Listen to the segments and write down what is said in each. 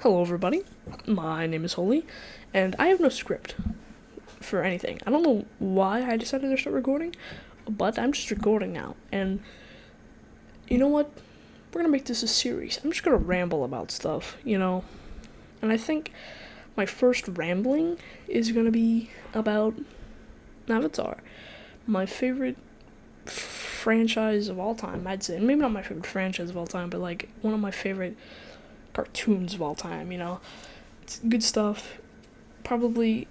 Hello, everybody. My name is Holy, and I have no script for anything. I don't know why I decided to start recording, but I'm just recording now. And you know what? We're gonna make this a series. I'm just gonna ramble about stuff. And I think my first rambling is gonna be about Avatar, my favorite franchise of all time, I'd say. Maybe not my favorite franchise of all time, but like one of my favorite cartoons of all time. It's good stuff. Probably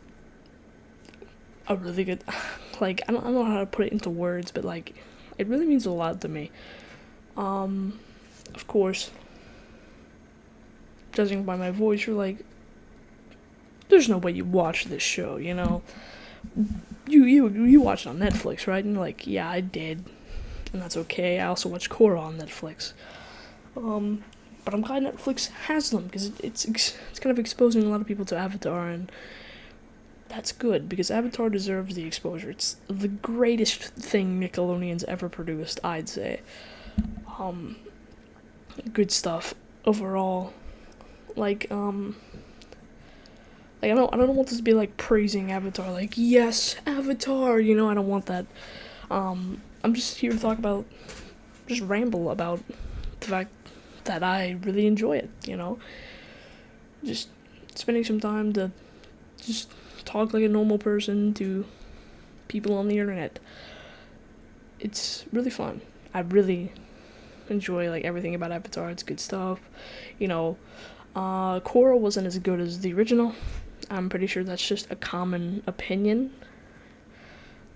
a really good, like, I don't know how to put it into words, but like, it really means a lot to me. Of course, judging by my voice, you're like, there's no way you watch this show. You watch it on Netflix, right? And you're like, yeah, I did, and that's okay. I also watch Korra on Netflix. But I'm glad Netflix has them because it's kind of exposing a lot of people to Avatar, and that's good because Avatar deserves the exposure. It's the greatest thing Nickelodeon's ever produced, I'd say. Um, Good stuff overall. I don't want this to be like praising Avatar, like yes, Avatar. I don't want that. I'm just here to talk about, just ramble about the fact that I really enjoy it. Just spending some time to just talk like a normal person to people on the internet. It's really fun. I really enjoy like everything about Avatar. It's good stuff. Korra wasn't as good as the original. I'm pretty sure that's just a common opinion.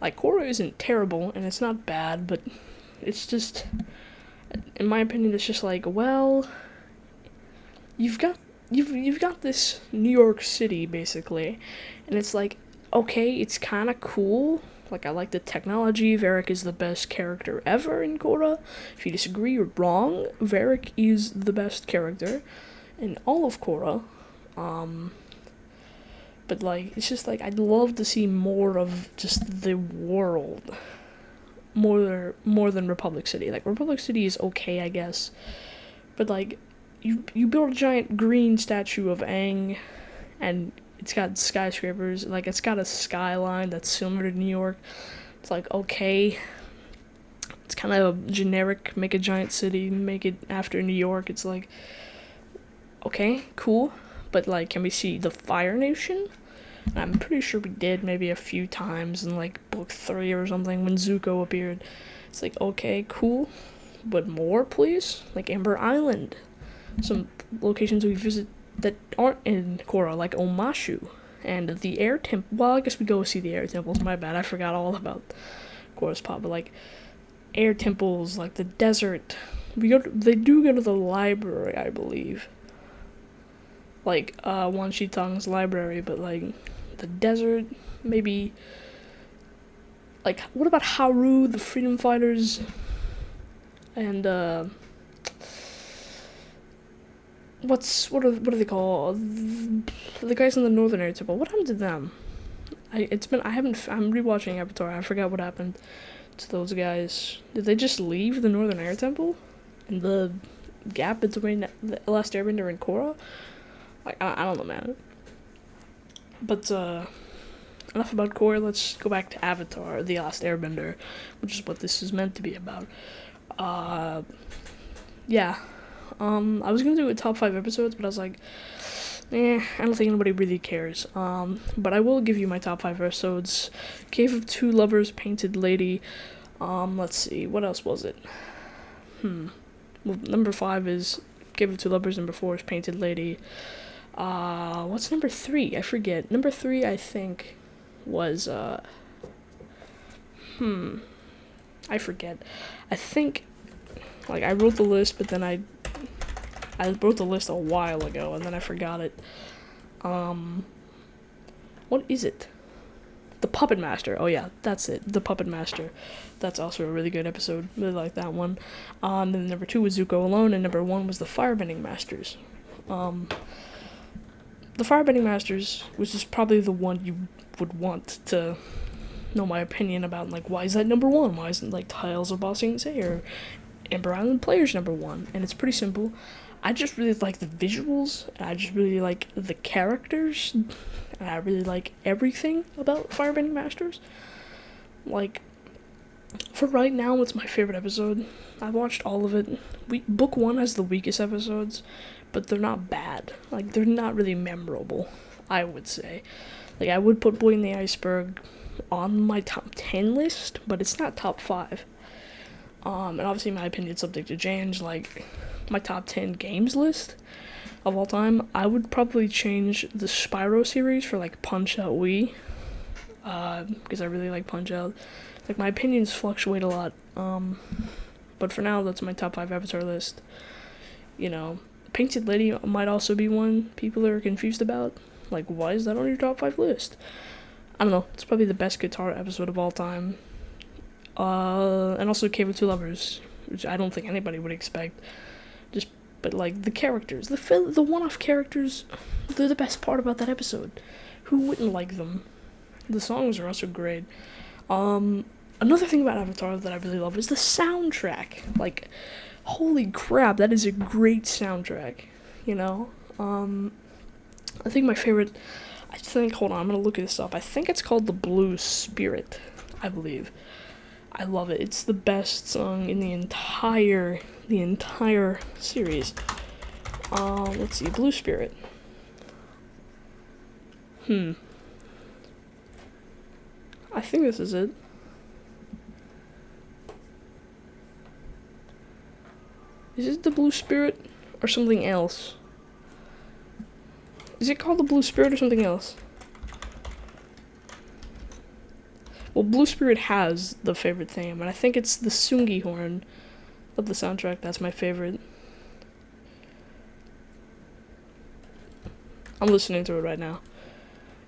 Like Korra isn't terrible and it's not bad, but it's just, in my opinion, it's just like, well, you've got this New York City basically, and it's like, okay, it's kind of cool. Like I like the technology. Varric is the best character ever in Korra. If you disagree, you're wrong. Varric is the best character in all of Korra. But like it's just like I'd love to see more of just the world. More than Republic City. Like Republic City is okay, I guess. But like you build a giant green statue of Aang, and it's got skyscrapers, like it's got a skyline that's similar to New York. It's like, okay, it's kind of generic, make a giant city, make it after New York. It's like, okay, cool, but like, can we see the Fire Nation? I'm pretty sure we did maybe a few times in like book 3 or something when Zuko appeared. It's like, okay, cool, but more, please? Like Amber Island. Some locations we visit that aren't in Korra, like Omashu and the Air Temple. Well, I guess we go see the Air Temples. My bad, I forgot all about Korra's Pop. But like Air Temples, like the desert. They do go to the library, I believe. Like Wan Shi Tong's library, but like the desert, maybe. Like, what about Haru, the freedom fighters, and what are they called? The guys in the Northern Air Temple. What happened to them? I'm rewatching Avatar. I forgot what happened to those guys. Did they just leave the Northern Air Temple? And the gap between the Last Airbender and Korra? Like, I don't know, man. But enough about Korra. Let's go back to Avatar: The Last Airbender, which is what this is meant to be about. Yeah. I was gonna do a top 5 episodes, but I was like, I don't think anybody really cares. But I will give you my top 5 episodes. Cave of Two Lovers, Painted Lady. Let's see, what else was it? Well, number 5 is Cave of Two Lovers. Number 4 is Painted Lady. What's number 3? I forget. Number 3, I think, was I forget. I think, like, I wrote the list, but then I wrote the list a while ago, and then I forgot it. What is it? The Puppet Master. Oh yeah, that's it. The Puppet Master. That's also a really good episode. Really like that one. Then number 2 was Zuko Alone, and number 1 was the Firebending Masters. The Firebending Masters, which is probably the one you would want to know my opinion about. Like, why is that number 1? Why isn't like Tiles of Ba Sing Se or Amber Island Players number 1? And it's pretty simple. I just really like the visuals, and I just really like the characters, and I really like everything about Firebending Masters. Like, for right now, it's my favorite episode. I watched all of it. Book 1 has the weakest episodes, but they're not bad. Like, they're not really memorable, I would say. Like, I would put Boy in the Iceberg on my top 10 list, but it's not top 5. And obviously my opinion's subject to change. Like, my top 10 games list of all time, I would probably change the Spyro series for, like, Punch-Out Wii, because I really like Punch-Out. Like, my opinions fluctuate a lot, but for now, that's my top 5 Avatar list. You know, Painted Lady might also be one people are confused about. Like, why is that on your top 5 list? I don't know, it's probably the best guitar episode of all time. And also Cave of Two Lovers, which I don't think anybody would expect. But like, the characters, the one-off characters, they're the best part about that episode. Who wouldn't like them? The songs are also great. Another thing about Avatar that I really love is the soundtrack. Like, holy crap, that is a great soundtrack, you know? I think my favorite, hold on, I'm gonna look this up. I think it's called The Blue Spirit, I believe. I love it. It's the best song in the entire series. Let's see, Blue Spirit. I think this is it. Is it The Blue Spirit or something else? Is it called The Blue Spirit or something else? Well, Blue Spirit has the favorite theme, and I think it's the Sungi horn of the soundtrack. That's my favorite. I'm listening to it right now.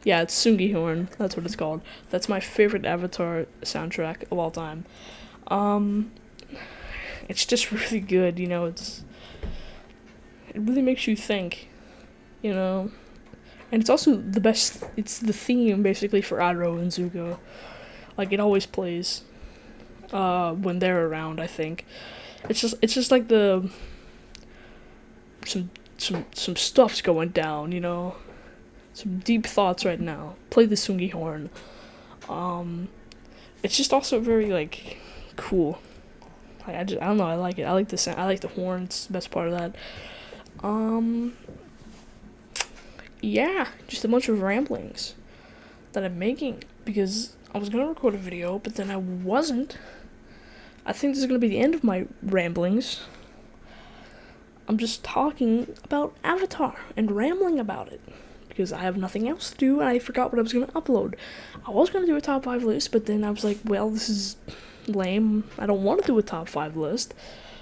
Yeah, it's Sungi horn. That's what it's called. That's my favorite Avatar soundtrack of all time. It's just really good, you know. It really makes you think, you know. And it's also the best. It's the theme basically for Aro and Zuko. Like, it always plays when they're around, I think. It's just like some stuff's going down, you know. Some deep thoughts right now. Play the Sungi horn. It's just also very, like, cool. Like, I don't know, I like it. I like the sound. I like the horn. It's the best part of that. Yeah, just a bunch of ramblings that I'm making because I was gonna record a video, but then I wasn't. I think this is gonna be the end of my ramblings. I'm just talking about Avatar and rambling about it because I have nothing else to do and I forgot what I was gonna upload. I was gonna do a top 5 list, but then I was like, well, this is lame. I don't want to do a top 5 list.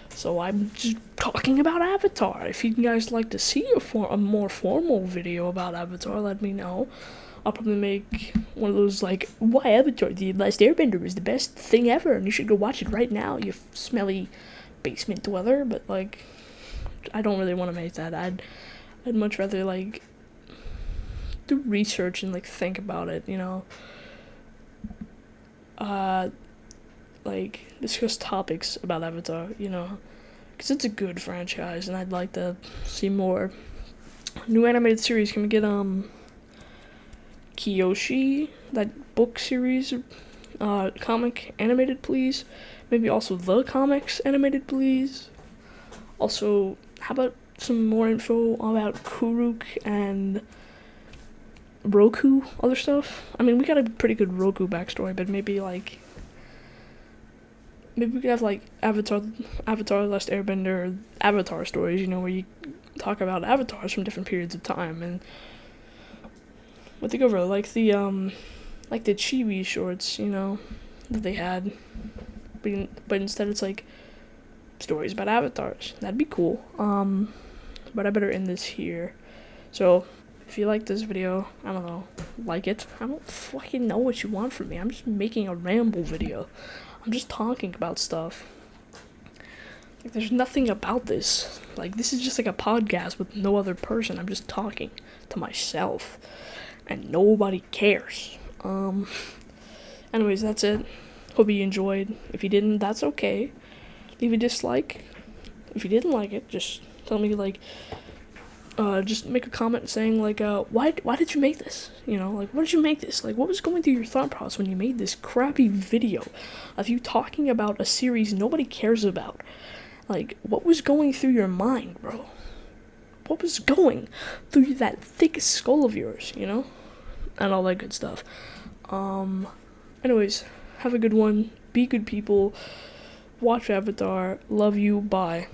So I'm just talking about Avatar. If you guys like to see a more formal video about Avatar, let me know. I'll probably make one of those, like, why Avatar, The Last Airbender is the best thing ever, and you should go watch it right now, you smelly basement dweller. But, like, I don't really want to make that. I'd much rather, like, do research and, like, think about it, you know. Like, discuss topics about Avatar, you know, because it's a good franchise, and I'd like to see more. New animated series, can we get, Kyoshi, that book series, comic animated, please? Maybe also the comics animated, please? Also, how about some more info about Kuruk and Roku, other stuff? I mean, we got a pretty good Roku backstory, but maybe we could have, like, Avatar, Last Airbender, Avatar stories, you know, where you talk about avatars from different periods of time, and what they go over, like the Chibi shorts, you know, that they had, but instead it's, like, stories about avatars. That'd be cool. But I better end this here. So, if you like this video, I don't know, like it. I don't fucking know what you want from me. I'm just making a ramble video. I'm just talking about stuff. Like, there's nothing about this. Like, this is just like a podcast with no other person. I'm just talking to myself. And nobody cares. Anyways, that's it. Hope you enjoyed. If you didn't, that's okay. Leave a dislike. If you didn't like it, just Tell me like just make a comment saying like why did you make this, like what did you make this, like what was going through your thought process when you made this crappy video of you talking about a series nobody cares about. Like what was going through your mind, bro? What was going through that thick skull of yours, and all that good stuff. Anyways, have a good one, be good people, watch Avatar, love you, bye.